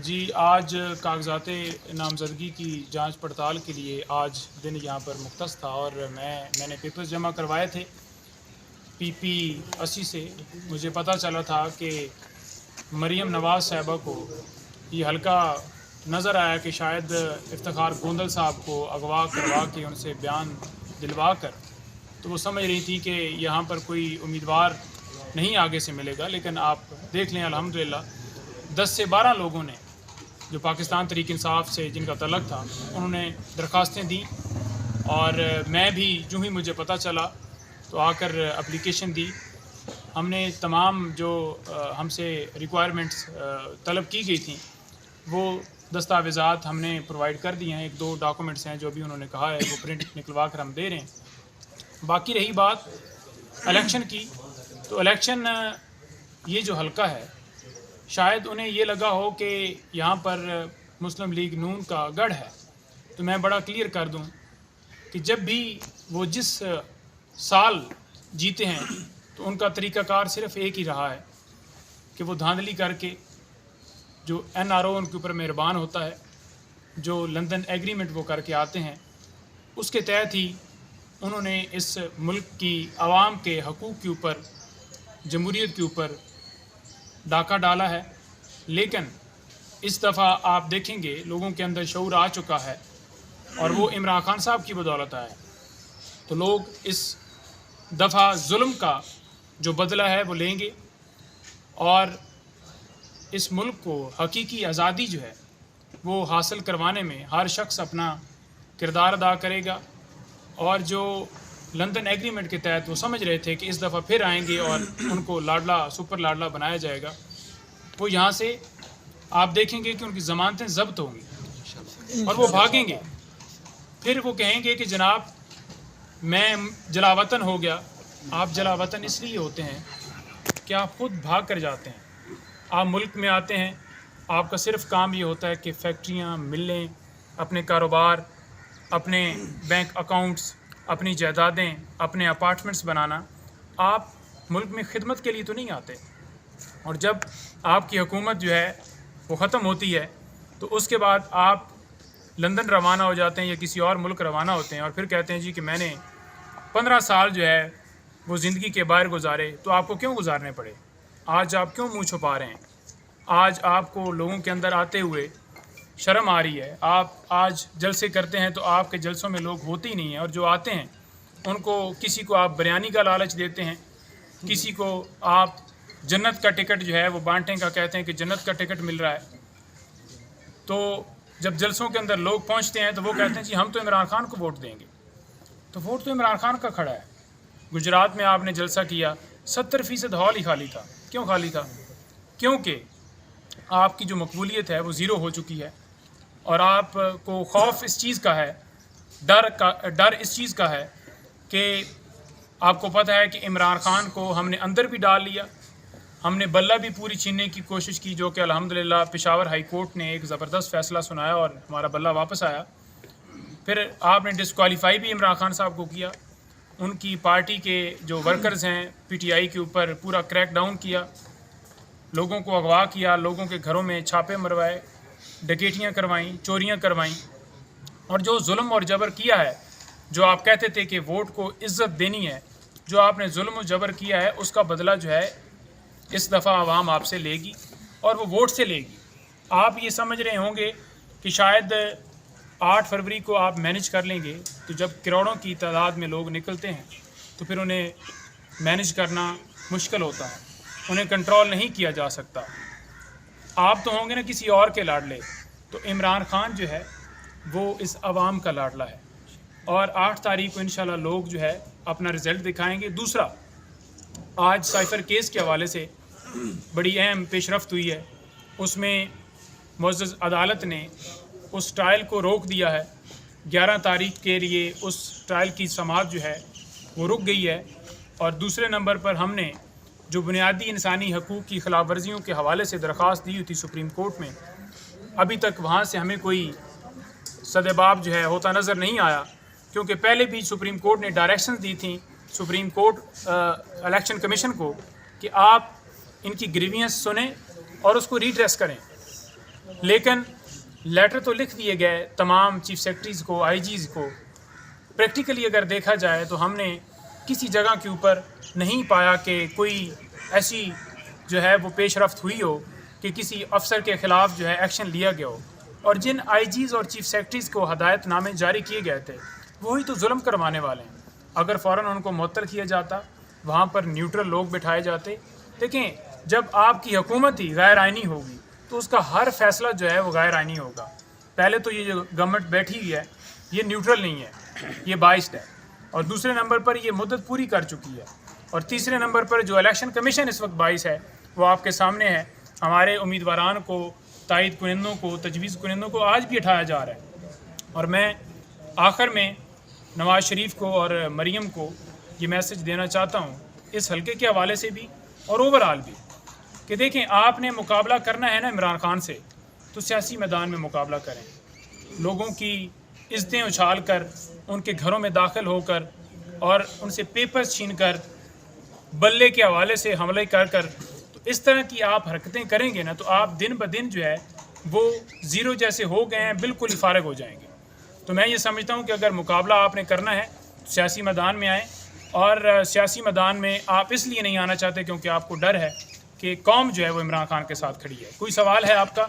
جی آج کاغذات نامزدگی کی جانچ پڑتال کے لیے آج دن یہاں پر مختص تھا اور میں نے پیپرز جمع کروائے تھے PP80 سے. مجھے پتہ چلا تھا کہ مریم نواز صاحبہ کو یہ حلقہ نظر آیا کہ شاید افتخار گوندل صاحب کو اغوا کروا کے ان سے بیان دلوا کر تو وہ سمجھ رہی تھی کہ یہاں پر کوئی امیدوار نہیں آگے سے ملے گا. لیکن آپ دیکھ لیں الحمدللہ 10 سے 12 لوگوں نے جو پاکستان تحریک انصاف سے جن کا تعلق تھا انہوں نے درخواستیں دیں اور میں بھی جو ہی مجھے پتہ چلا تو آ کر اپلیکیشن دی. ہم نے تمام جو ہم سے ریکوائرمنٹس طلب کی گئی تھیں وہ دستاویزات ہم نے پرووائڈ کر دیے ہیں. 1-2 ڈاکومنٹس ہیں جو بھی انہوں نے کہا ہے وہ پرنٹ نکلوا کر ہم دے رہے ہیں. باقی رہی بات الیکشن کی تو الیکشن یہ جو حلقہ ہے شاید انہیں یہ لگا ہو کہ یہاں پر مسلم لیگ نون کا گڑھ ہے. تو میں بڑا کلیئر کر دوں کہ جب بھی وہ جس سال جیتے ہیں تو ان کا طریقہ کار صرف ایک ہی رہا ہے کہ وہ دھاندلی کر کے جو NRO ان کے اوپر مہربان ہوتا ہے, جو لندن ایگریمنٹ وہ کر کے آتے ہیں, اس کے تحت ہی انہوں نے اس ملک کی عوام کے حقوق کے اوپر, جمہوریت کے اوپر ڈاکہ ڈالا ہے. لیکن اس دفعہ آپ دیکھیں گے لوگوں کے اندر شعور آ چکا ہے اور وہ عمران خان صاحب کی بدولت آیا. تو لوگ اس دفعہ ظلم کا جو بدلہ ہے وہ لیں گے اور اس ملک کو حقیقی آزادی جو ہے وہ حاصل کروانے میں ہر شخص اپنا کردار ادا کرے گا. اور جو لندن ایگریمنٹ کے تحت وہ سمجھ رہے تھے کہ اس دفعہ پھر آئیں گے اور ان کو لاڈلا سپر لاڈلا بنایا جائے گا, وہ یہاں سے آپ دیکھیں گے کہ ان کی ضمانتیں ضبط ہوں گی اور وہ بھاگیں گے. پھر وہ کہیں گے کہ جناب میں جلا وطن ہو گیا. آپ جلا وطن اس لیے ہوتے ہیں کہ آپ خود بھاگ کر جاتے ہیں. آپ ملک میں آتے ہیں, آپ کا صرف کام یہ ہوتا ہے کہ فیکٹریاں, ملیں, اپنے کاروبار, اپنے بینک اکاؤنٹس, اپنی جائیدادیں, اپنے اپارٹمنٹس بنانا. آپ ملک میں خدمت کے لیے تو نہیں آتے. اور جب آپ کی حکومت جو ہے وہ ختم ہوتی ہے تو اس کے بعد آپ لندن روانہ ہو جاتے ہیں یا کسی اور ملک روانہ ہوتے ہیں اور پھر کہتے ہیں جی کہ میں نے 15 سال جو ہے وہ زندگی کے باہر گزارے. تو آپ کو کیوں گزارنے پڑے؟ آج آپ کیوں منہ چھپا رہے ہیں؟ آج آپ کو لوگوں کے اندر آتے ہوئے شرم آ رہی ہے. آپ آج جلسے کرتے ہیں تو آپ کے جلسوں میں لوگ ہوتے ہی نہیں ہیں, اور جو آتے ہیں ان کو کسی کو آپ بریانی کا لالچ دیتے ہیں, کسی کو آپ جنت کا ٹکٹ جو ہے وہ بانٹیں کا کہتے ہیں کہ جنت کا ٹکٹ مل رہا ہے. تو جب جلسوں کے اندر لوگ پہنچتے ہیں تو وہ کہتے ہیں جی ہم تو عمران خان کو ووٹ دیں گے. تو ووٹ تو عمران خان کا کھڑا ہے. گجرات میں آپ نے جلسہ کیا, 70% ہال ہی خالی تھا. کیوں خالی تھا؟ کیونکہ آپ کی جو مقبولیت ہے وہ زیرو ہو چکی ہے اور آپ کو خوف اس چیز کا ہے, ڈر اس چیز کا ہے کہ آپ کو پتہ ہے کہ عمران خان کو ہم نے اندر بھی ڈال لیا. ہم نے بلہ بھی پوری چھیننے کی کوشش کی, جو کہ الحمدللہ پشاور ہائی کورٹ نے ایک زبردست فیصلہ سنایا اور ہمارا بلہ واپس آیا. پھر آپ نے ڈسکوالیفائی بھی عمران خان صاحب کو کیا. ان کی پارٹی کے جو ورکرز ہیں PTI کے اوپر پورا کریک ڈاؤن کیا, لوگوں کو اغوا کیا, لوگوں کے گھروں میں چھاپے مروائے, ڈکیٹیاں کروائیں, چوریاں کروائیں. اور جو ظلم اور جبر کیا ہے, جو آپ کہتے تھے کہ ووٹ کو عزت دینی ہے, جو آپ نے ظلم و جبر کیا ہے اس کا بدلہ جو ہے اس دفعہ عوام آپ سے لے گی اور وہ ووٹ سے لے گی. آپ یہ سمجھ رہے ہوں گے کہ شاید 8 فروری کو آپ مینج کر لیں گے. تو جب کروڑوں کی تعداد میں لوگ نکلتے ہیں تو پھر انہیں مینج کرنا مشکل ہوتا ہے, انہیں کنٹرول نہیں کیا جا سکتا. آپ تو ہوں گے نا کسی اور کے لاڈلے, تو عمران خان جو ہے وہ اس عوام کا لاڈلا ہے اور 8 تاریخ کو انشاءاللہ لوگ جو ہے اپنا رزلٹ دکھائیں گے. دوسرا, آج سائفر کیس کے حوالے سے بڑی اہم پیش رفت ہوئی ہے. اس میں معزز عدالت نے اس ٹرائل کو روک دیا ہے. 11 تاریخ کے لیے اس ٹرائل کی سماعت جو ہے وہ رک گئی ہے. اور دوسرے نمبر پر ہم نے جو بنیادی انسانی حقوق کی خلاف ورزیوں کے حوالے سے درخواست دی ہوئی تھی سپریم کورٹ میں, ابھی تک وہاں سے ہمیں کوئی سدباب جو ہے ہوتا نظر نہیں آیا, کیونکہ پہلے بھی سپریم کورٹ نے ڈائریکشنز دی تھیں سپریم کورٹ الیکشن کمیشن کو کہ آپ ان کی گریوینس سنیں اور اس کو ریڈریس کریں. لیکن لیٹر تو لکھ دیے گئے تمام چیف سیکرٹریز کو، آئی جیز کو. پریکٹیکلی اگر دیکھا جائے تو ہم نے کسی جگہ کے اوپر نہیں پایا کہ کوئی ایسی جو ہے وہ پیش رفت ہوئی ہو کہ کسی افسر کے خلاف جو ہے ایکشن لیا گیا ہو. اور جن آئی جیز اور چیف سیکرٹریز کو ہدایت نامے جاری کیے گئے تھے وہی تو ظلم کروانے والے ہیں. اگر فوراً ان کو معطل کیا جاتا، وہاں پر نیوٹرل لوگ بٹھائے جاتے. دیکھیں، جب آپ کی حکومت ہی غیر آئینی ہوگی تو اس کا ہر فیصلہ جو ہے وہ غیر آئینی ہوگا. پہلے تو یہ جو گورنمنٹ بیٹھی ہوئی ہے یہ نیوٹرل نہیں ہے، یہ بائسڈ ہے. اور دوسرے نمبر پر یہ مدت پوری کر چکی ہے. اور تیسرے نمبر پر جو الیکشن کمیشن اس وقت باعث ہے وہ آپ کے سامنے ہے. ہمارے امیدواران کو، تائید کنندوں کو، تجویز کنندوں کو آج بھی اٹھایا جا رہا ہے. اور میں آخر میں نواز شریف کو اور مریم کو یہ میسج دینا چاہتا ہوں اس حلقے کے حوالے سے بھی اور اوور آل بھی، کہ دیکھیں آپ نے مقابلہ کرنا ہے نا عمران خان سے، تو سیاسی میدان میں مقابلہ کریں. لوگوں کی عزتیں اچھال کر، ان کے گھروں میں داخل ہو کر اور ان سے پیپرز چھین کر، بلے کے حوالے سے حملے کر تو اس طرح کی آپ حرکتیں کریں گے نا تو آپ دن بدن جو ہے وہ زیرو جیسے ہو گئے ہیں، بالکل ہی فارغ ہو جائیں گے. تو میں یہ سمجھتا ہوں کہ اگر مقابلہ آپ نے کرنا ہے سیاسی میدان میں آئیں. اور سیاسی میدان میں آپ اس لیے نہیں آنا چاہتے کیونکہ آپ کو ڈر ہے کہ قوم جو ہے وہ عمران خان کے ساتھ کھڑی ہے. کوئی سوال ہے آپ کا؟